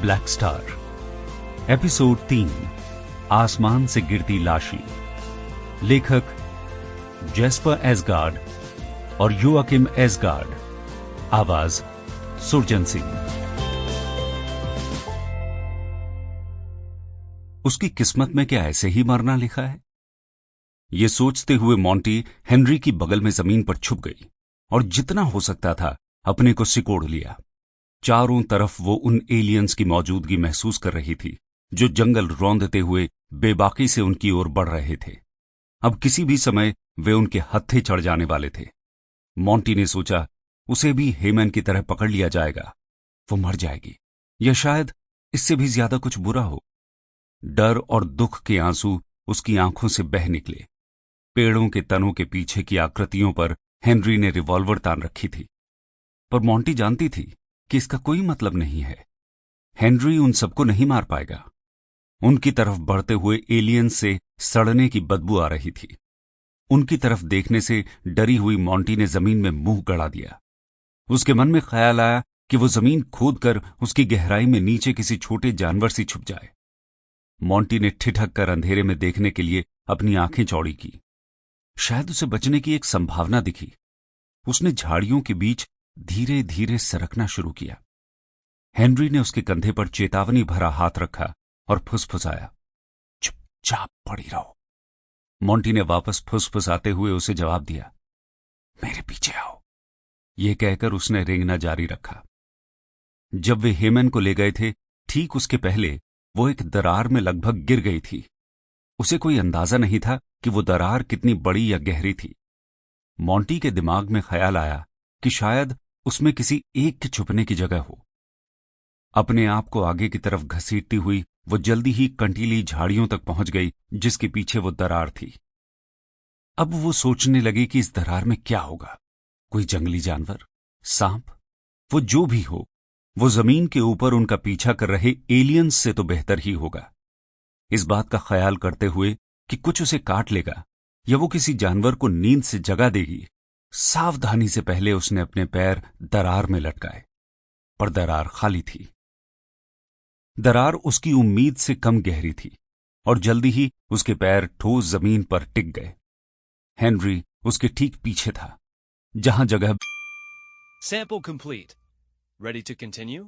Black star, episode 3, आसमान से गिरती लाशें। लेखक जेस्पर एसगार्ड और योआकिम एसगार्ड। आवाज सुरजन सिंह। उसकी किस्मत में क्या ऐसे ही मरना लिखा है? ये सोचते हुए मॉन्टी हेनरी की बगल में जमीन पर छुप गई और जितना हो सकता था अपने को सिकोड़ लिया। चारों तरफ वो उन एलियंस की मौजूदगी महसूस कर रही थी जो जंगल रौंदते हुए बेबाकी से उनकी ओर बढ़ रहे थे। अब किसी भी समय वे उनके हत्थे चढ़ जाने वाले थे। मॉन्टी ने सोचा उसे भी हेमन की तरह पकड़ लिया जाएगा, वो मर जाएगी या शायद इससे भी ज्यादा कुछ बुरा हो। डर और दुख के आंसू उसकी आंखों से बह निकले। पेड़ों के तनों के पीछे की आकृतियों पर हेनरी ने रिवॉल्वर तान रखी थी, पर मॉन्टी जानती थी कि इसका कोई मतलब नहीं है। हेनरी उन सबको नहीं मार पाएगा। उनकी तरफ बढ़ते हुए एलियन से सड़ने की बदबू आ रही थी। उनकी तरफ देखने से डरी हुई मॉन्टी ने जमीन में मुंह गड़ा दिया। उसके मन में ख्याल आया कि वो जमीन खोदकर उसकी गहराई में नीचे किसी छोटे जानवर से छुप जाए। मॉन्टी ने ठिठक कर अंधेरे में देखने के लिए अपनी आंखें चौड़ी की। शायद उसे बचने की एक संभावना दिखी। उसने झाड़ियों के बीच धीरे धीरे सरकना शुरू किया। हेनरी ने उसके कंधे पर चेतावनी भरा हाथ रखा और फुसफुसाया, चुपचाप पड़ी रहो। मॉन्टी ने वापस फुसफुसाते हुए उसे जवाब दिया, मेरे पीछे आओ। यह कहकर उसने रेंगना जारी रखा। जब वे हेमन को ले गए थे, ठीक उसके पहले वो एक दरार में लगभग गिर गई थी। उसे कोई अंदाजा नहीं था कि वो दरार कितनी बड़ी या गहरी थी। मॉन्टी के दिमाग में ख्याल आया कि शायद उसमें किसी एक के छुपने की जगह हो। अपने आप को आगे की तरफ घसीटती हुई वो जल्दी ही कंटीली झाड़ियों तक पहुंच गई जिसके पीछे वो दरार थी। अब वो सोचने लगी कि इस दरार में क्या होगा। कोई जंगली जानवर, सांप, वो जो भी हो, वो जमीन के ऊपर उनका पीछा कर रहे एलियंस से तो बेहतर ही होगा। इस बात का ख्याल करते हुए कि कुछ उसे काट लेगा या वो किसी जानवर को नींद से जगा देगी, सावधानी से पहले उसने अपने पैर दरार में लटकाए, पर दरार खाली थी। दरार उसकी उम्मीद से कम गहरी थी और जल्दी ही उसके पैर ठोस जमीन पर टिक गए। हेनरी उसके ठीक पीछे था, जहां जगह Sample complete. Ready to continue?